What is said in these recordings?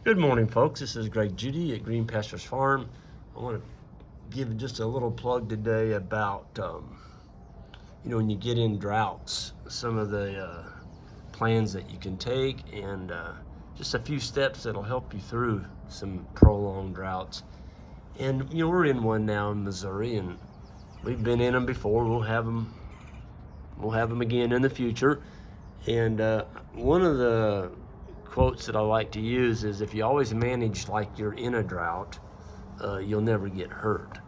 Good morning, folks. This is Greg Judy at Green Pastures Farm. I want to give just a little plug today about, when you get in droughts, some of the plans that you can take and just a few steps that'll help you through some prolonged droughts. And, we're in one now in Missouri, and we've been in them before. We'll have them again in the future. And one of the quotes that I like to use is, if you always manage like you're in a drought, you'll never get hurt.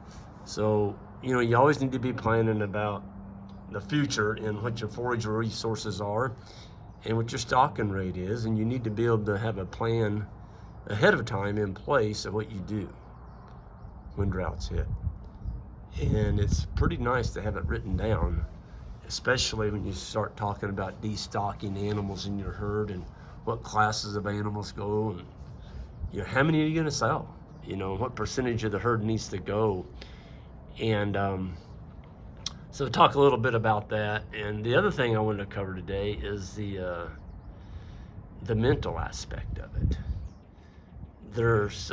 So, you always need to be planning about the future and what your forage resources are and what your stocking rate is, and you need to be able to have a plan ahead of time in place of what you do when droughts hit. And it's pretty nice to have it written down, especially when you start talking about destocking animals in your herd and what classes of animals go, and how many are you going to sell, what percentage of the herd needs to go. And so talk a little bit about that. And the other thing I wanted to cover today is the mental aspect of it. There's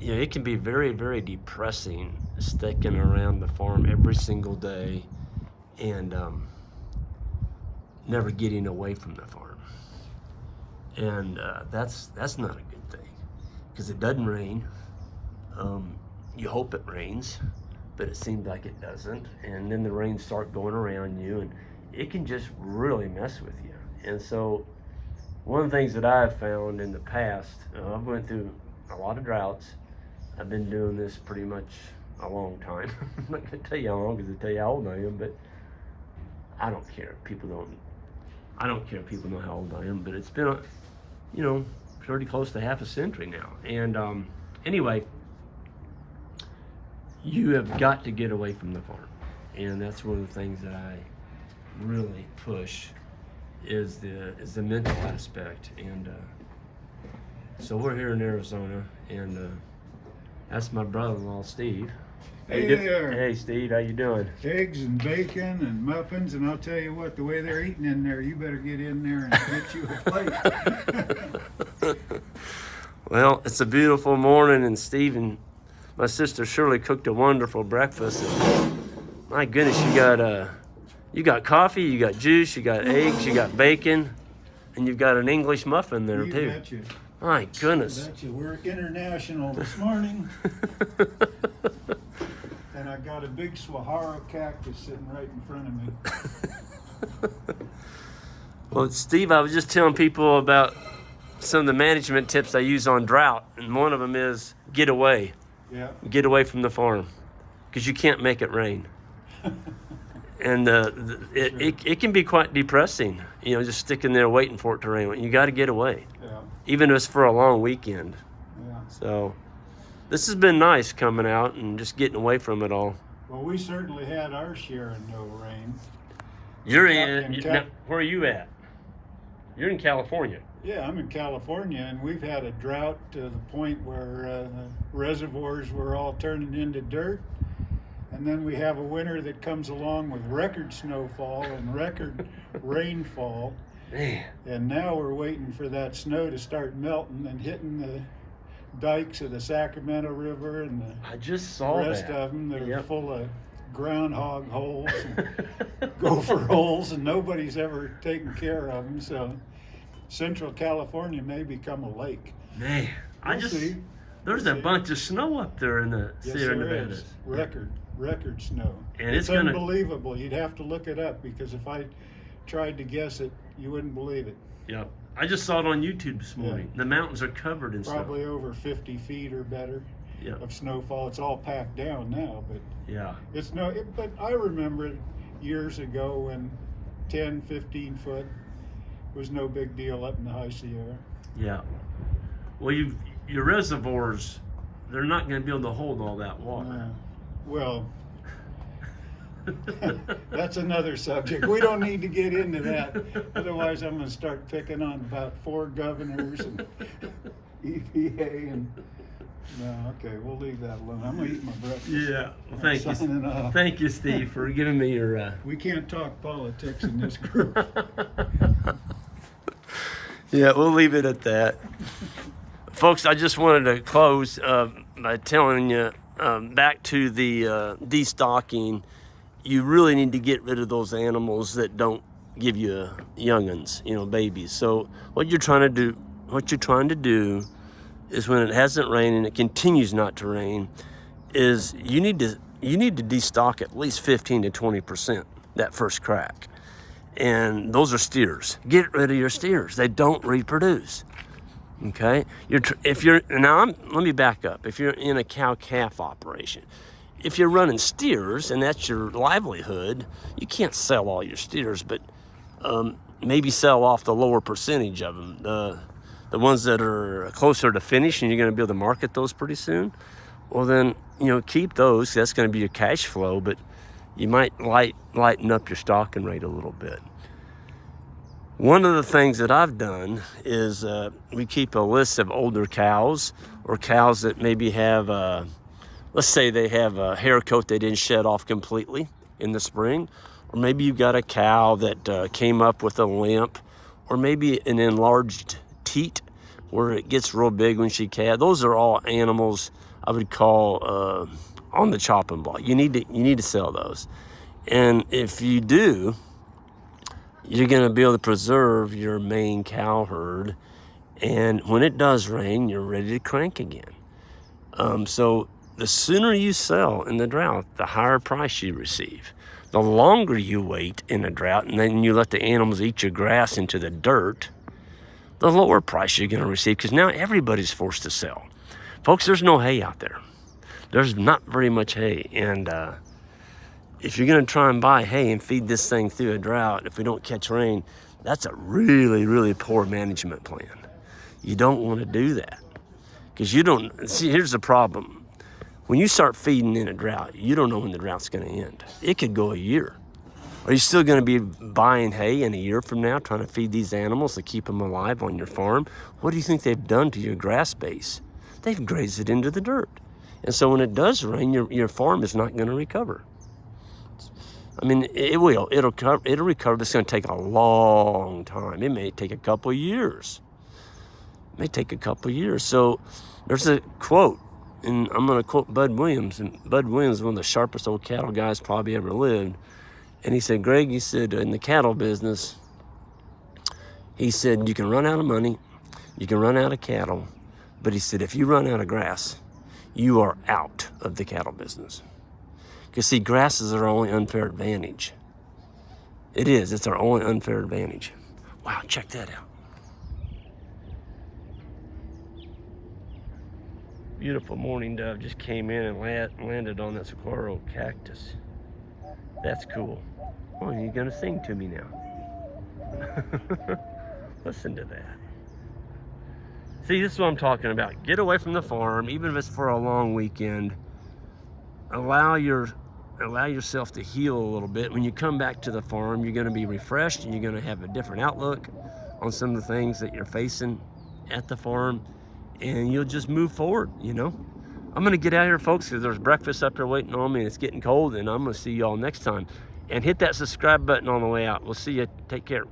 it can be very, very depressing sticking around the farm every single day and never getting away from the farm. And that's not a good thing, because it doesn't rain. You hope it rains, but it seems like it doesn't. And then the rains start going around you, and it can just really mess with you. And so one of the things that I've found in the past, I've went through a lot of droughts. I've been doing this pretty much a long time. I'm not going to tell you how long, because I tell you how old I am, but I don't care. I don't care if people know how old I am, but it's been, pretty close to half a century now. And anyway, you have got to get away from the farm. And that's one of the things that I really push is the mental aspect. And so we're here in Arizona, and that's my brother-in-law, Steve. Hey there. Hey, Steve, how you doing? Eggs and bacon and muffins, and I'll tell you what, the way they're eating in there, you better get in there and get you a plate. Well, it's a beautiful morning, and Steve and my sister Shirley cooked a wonderful breakfast. And my goodness, you got coffee, you got juice, you got eggs, you got bacon, and you've got an English muffin there too. Betcha. My goodness. Betcha. We're international this morning. And I got a big saguaro cactus sitting right in front of me. Well, Steve, I was just telling people about some of the management tips I use on drought, and one of them is get away. Yeah. Get away from the farm, because you can't make it rain. And it can be quite depressing, just sticking there waiting for it to rain. You got to get away, Yeah. even if it's for a long weekend. Yeah. So this has been nice coming out and just getting away from it all. Well, we certainly had our share of no rain. Where are you at? You're in California. Yeah, I'm in California, and we've had a drought to the point where the reservoirs were all turning into dirt. And then we have a winter that comes along with record snowfall and record rainfall. Man. And now we're waiting for that snow to start melting and hitting the dikes of the Sacramento River and I just the saw rest that. of them that are Yep. full of groundhog holes and gopher holes, and nobody's ever taken care of them. So Central California may become a lake. Man, We'll see. There's We'll a see. bunch of snow up there in the Yes, Sierra there Nevada. is. Record snow. And it's it's gonna- unbelievable. You'd have to look it up, because if I tried to guess it, you wouldn't believe it. Yep. I just saw it on YouTube this morning. Yeah. The mountains are covered in Probably over 50 feet or better snow. Yeah. of snowfall. It's all packed down now, but Yeah. but I remember years ago when 10, 15 foot was no big deal up in the high Sierra. Yeah. Well, your reservoirs, they're not going to be able to hold all that water. Well, that's another subject. We don't need to get into that. Otherwise, I'm going to start picking on about 4 governors and EPA and. No, okay, we'll leave that alone. I'm going to eat my breakfast. Yeah. Well, I'm signing off. Thank you, Steve, for giving me your. We can't talk politics in this group. Yeah, we'll leave it at that. folks, I just wanted to close by telling you back to the destocking. You really need to get rid of those animals that don't give you young'uns, babies. So what you're trying to do is, when it hasn't rained and it continues not to rain, is you need to destock at least 15 to 20% that first crack. And those are steers. Get rid of your steers. They don't reproduce. Okay? Let me back up. If you're in a cow-calf operation, if you're running steers and that's your livelihood, you can't sell all your steers, but maybe sell off the lower percentage of them. The ones that are closer to finish and you're going to be able to market those pretty soon, well then, keep those. That's going to be your cash flow, but you might lighten up your stocking rate a little bit. One of the things that I've done is we keep a list of older cows, or cows that maybe have, let's say they have a hair coat they didn't shed off completely in the spring, or maybe you've got a cow that came up with a limp, or maybe an enlarged teat where it gets real big when she calves. Those are all animals I would call on the chopping block. You need to sell those, and if you do, you're going to be able to preserve your main cow herd, and when it does rain, you're ready to crank again. So the sooner you sell in the drought, the higher price you receive. The longer you wait in a drought, and then you let the animals eat your grass into the dirt, the lower price you're going to receive, because now everybody's forced to sell. Folks, there's no hay out there. There's not very much hay, and if you're going to try and buy hay and feed this thing through a drought, if we don't catch rain, that's a really, really poor management plan. You don't want to do that, because you don't see. Here's the problem: when you start feeding in a drought, you don't know when the drought's going to end. It could go a year. Are you still going to be buying hay in a year from now, trying to feed these animals to keep them alive on your farm? What do you think they've done to your grass base? They've grazed it into the dirt, and so when it does rain, your farm is not going to recover. I mean, it will. It'll recover. It's going to take a long time. It may take a couple of years. So there's a quote, and I'm going to quote Bud Williams. And Bud Williams is one of the sharpest old cattle guys probably ever lived. And he said, Greg, he said, in the cattle business, he said, you can run out of money, you can run out of cattle, but he said, if you run out of grass, you are out of the cattle business. Because, see, grass is our only unfair advantage. It is. It's our only unfair advantage. Wow, check that out. Beautiful mourning dove just came in and landed on that saguaro cactus. That's cool. Oh, you're going to sing to me now. Listen to that. See, this is what I'm talking about. Get away from the farm, even if it's for a long weekend. Allow yourself to heal a little bit. When you come back to the farm, you're going to be refreshed, and you're going to have a different outlook on some of the things that you're facing at the farm, and you'll just move forward, I'm going to get out of here, folks, because there's breakfast up there waiting on me, and it's getting cold, and I'm going to see y'all next time. And hit that subscribe button on the way out. We'll see you. Take care.